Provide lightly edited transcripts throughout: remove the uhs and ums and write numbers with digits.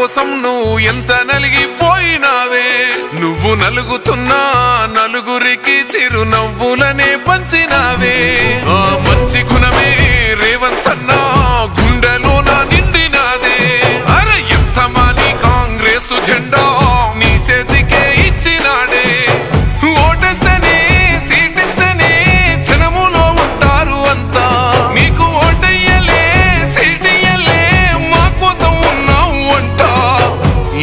కోసం నువ్వు ఎంత నలిగిపోయినావే. నువ్వు నలుగుతున్నా నలుగురికి చిరునవ్వులనే పంచినావే. ఆ మంచి గుణమే రేవంత్ అన్నా గుండెలోన నిండినాదే. అరే ఎంత మాని కాంగ్రెస్ జెండా నీ చేతికే ఇచ్చినాడే. ఓటేస్తేనే సీటిస్తేనే జనములో ఉంటారు అంతా. నీకు ఓటయ్యలే సీటియ్యలే మా కోసం ఉన్నావు అంట.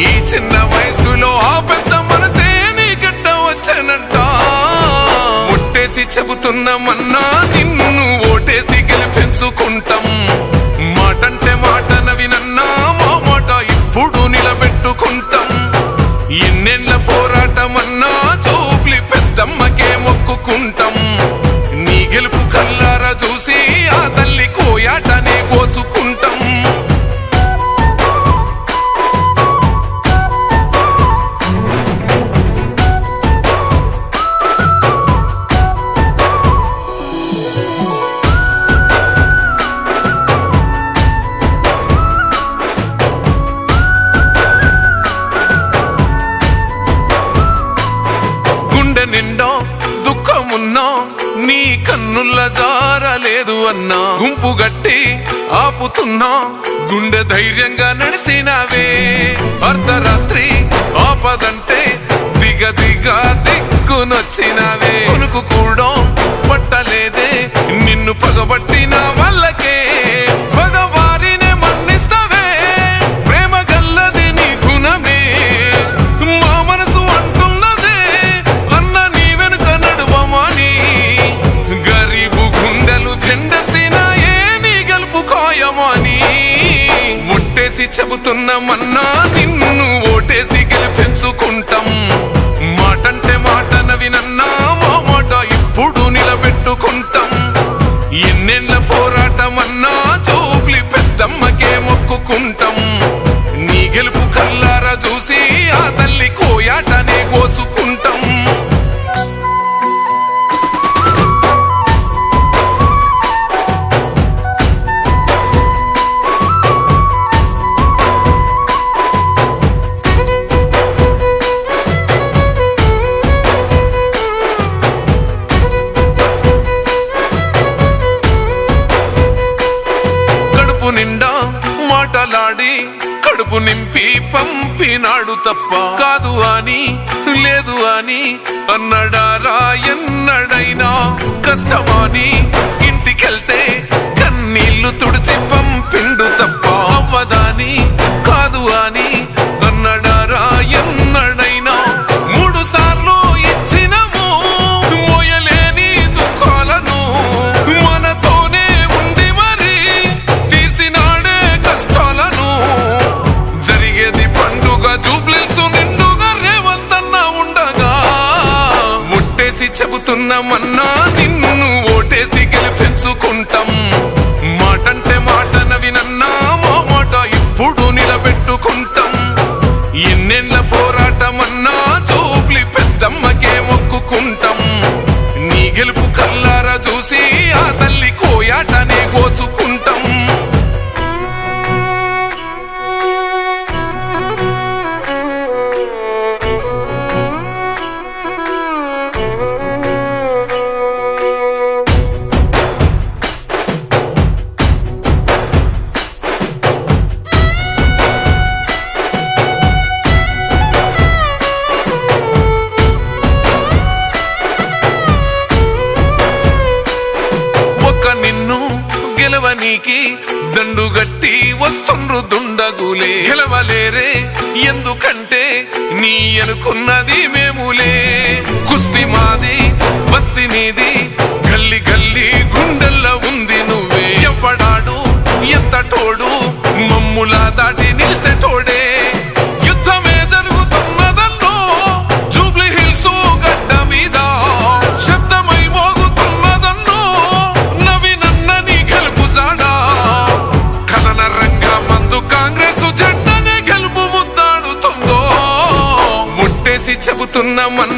ఈ చిన్న వయసులో ఆ పెద్ద మనసే నీ గడ్డ వచ్చానంట. ఒట్టేసి చెబుతున్నామన్నా నిన్ను ఓటేసి గెలిపించుకుంటాం. మాటంటే మాట నవినన్నా మా మాట ఇప్పుడు నిలబెట్టుకుంటాం. ఎన్నెళ్ళ పోరాటమన్నా జూబ్లీ పెద్దమ్మకే మొక్కుకుంటాం. నీ గెలుపు కల్లారా చూసి ఆ తల్లి కోయాటనే కోసుకుంటాం. గుండె నిండా దుఃఖమున్నా నీ కన్నుల్ల జారలేదు అన్నా. గుంపు గట్టి ఆపుతున్నా గుండె ధైర్యంగా నడిసినావే. అర్ధరాత్రి ఆపదంటే దిగునొచ్చినావే. కొనుకు కూడా పట్టలేదే నిన్ను పగబట్టిన వాళ్ళకే. పగవారినే మన్నిస్తావే ప్రేమ గల్లది నీ గుణమే. మా మనసు అంటున్నదే అన్న నీ వెనుక నడువమని. గరీబు గుండెలు చెండెత్తినాయే నీ గెలుపు ఖాయమని. ఒట్టేసి చెబుతున్నామన్నా నిన్ను ఓటేసి గెలిపించుకుంటాం. మాటంటే మాట నవినన్నా మా మాట ఇప్పుడు నిలబెట్టుకుంటాం. ఎన్నెళ్ళ పోరాటమన్నా జూబ్లీ పెద్దమ్మకే మొక్కుకుంటాం. నీ గెలుపు కల్లారా చూసి ఆ తల్లి కోయాటనే కోసుకుంటాం. నిండా మాటలాడి కడుపు నింపి పంపినాడు తప్ప కాదు అని లేదు అని అన్నడారా ఎన్నడైనా. కష్టమాని ఇంటికెళ్తే కన్నీళ్లు తుడిచి పంపిండు తప్ప అవ్వదాని కాదు అని అన్నడారా ఎన్నడైనా. 3 సార్లు ఇచ్చినము మోయలేని దుఃఖాలను మనతోనే ఉండి మరి తీర్చినాడే కష్టాలను. జరిగేది పండుగ జూబ్లీస్ నిండుగా రేవంత్ అన్న ఉండగా. ఒట్టేసి చెబుతున్నామన్నా నిన్ను ఓటేసి గెలిపించుకుంటాం. మాటంటే మాట నవినన్నా మా మాట ఇప్పుడు నిలబెట్టుకుంటాం. ఎన్నెళ్ళ పోరాటమన్నా జూబ్లీ పెద్దమ్మకే మొక్కుకుంటాం. నీ గెలుపు కల్లారా చూసి ఆ తల్లి కోయాటనే కోసుకుంటాం. నిన్ను గెలవనీకి దండుగట్టి వస్తుండ్రు దుండగులే. గెలవలేరే ఎందుకంటే నీ అనుకున్నది మేములే. కుస్తీ మాది బస్తీ నీది గల్లి గల్లి గుండెల్లో ఉంది నువ్వే. ఎవ్వడాడు ఎంత టోడు మమ్ములా దాటి నిలిసేటోడే. యుద్ధమే జరుగుతున్నదన్నో జూబ్లీ హిల్స్ గడ్డ మీద. శబ్దమై మోగుతున్నదన్నో నవినన్న నీ గెలుపు జాడా. కథన రంగ మందు కాంగ్రెస్ జెండనే గెలుపు ముద్దాడుతుందో. ఒట్టేసి చెబుతున్నామన్నా